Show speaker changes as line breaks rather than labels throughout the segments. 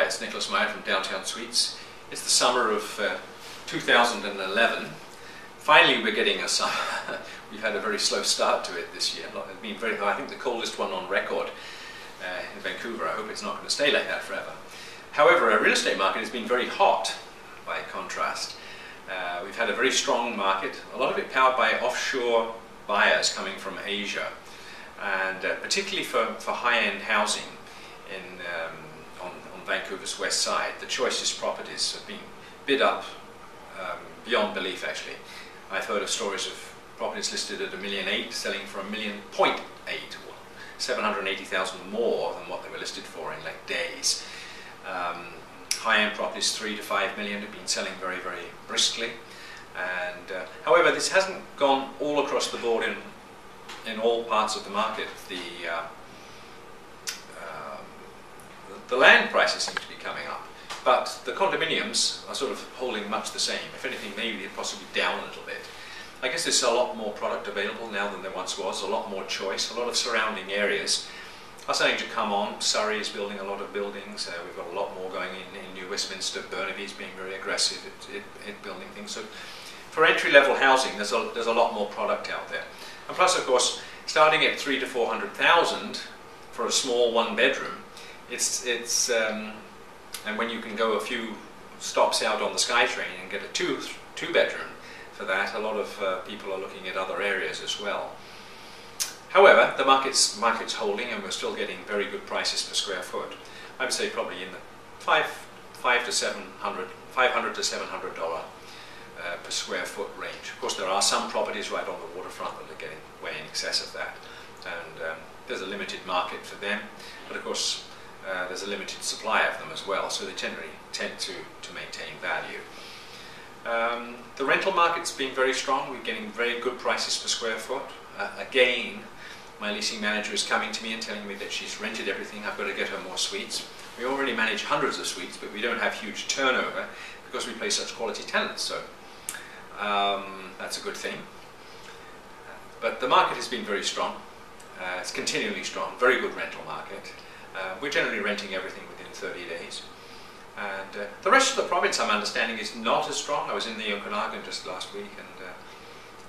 it's Nicholas Meyer from Downtown Suites. It's the summer of 2011. Finally we're getting a summer. We've had a very slow start to it this year. It's been I think the coldest one on record in Vancouver. I hope it's not going to stay like that forever. However, our real estate market has been very hot by contrast. We've had a very strong market, a lot of it powered by offshore buyers coming from Asia, and particularly for high-end housing on Vancouver's west side. The choicest properties have been bid up beyond belief, actually. I've heard of stories of properties listed at $1.8 million selling for $1.8 million, 780,000 more than what they were listed for in like days. High-end properties, 3 to 5 million, have been selling very, very briskly. And however, this hasn't gone all across the board in all parts of the market. The land prices seem to be coming up, but the condominiums are sort of holding much the same. If anything, maybe they're possibly down a little bit. I guess there's a lot more product available now than there once was, a lot more choice, a lot of surrounding areas are starting to come on. Surrey is building a lot of buildings. We've got a lot more going in New Westminster. Burnaby's being very aggressive at building things. So for entry-level housing, there's a lot more product out there. And plus, of course, starting at 300,000 to 400,000 for a small one-bedroom, and when you can go a few stops out on the SkyTrain and get a two-bedroom for that, a lot of people are looking at other areas as well. However, the market's holding, and we're still getting very good prices per square foot. I would say probably in the $500 to $700 per square foot range. Of course, there are some properties right on the waterfront that are getting way in excess of that, and there's a limited market for them. But of course, there's a limited supply of them as well, so they generally tend to maintain value. The rental market's been very strong. We're getting very good prices per square foot. Again, my leasing manager is coming to me and telling me that she's rented everything. I've got to get her more suites. We already manage hundreds of suites, but we don't have huge turnover because we pay such quality tenants, so that's a good thing. But the market has been very strong. It's continually strong, very good rental market. We're generally renting everything within 30 days. And the rest of the province, I'm understanding, is not as strong. I was in the Okanagan just last week, and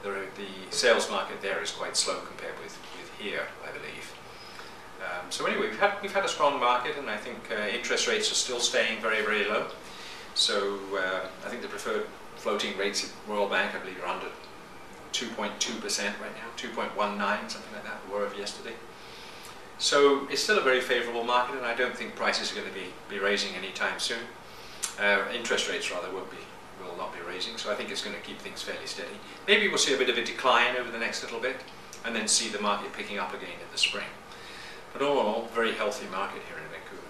the sales market there is quite slow compared with here, I believe. So anyway, we've had a strong market, and I think interest rates are still staying very, very low. So I think the preferred floating rates at Royal Bank, I believe, are under 2.2% right now, 2.19, something like that, were of yesterday. So it's still a very favourable market, and I don't think prices are going to be raising anytime soon. Interest rates, rather, will not be raising, so I think it's going to keep things fairly steady. Maybe we'll see a bit of a decline over the next little bit, and then see the market picking up again in the spring. But all in all, very healthy market here in Vancouver.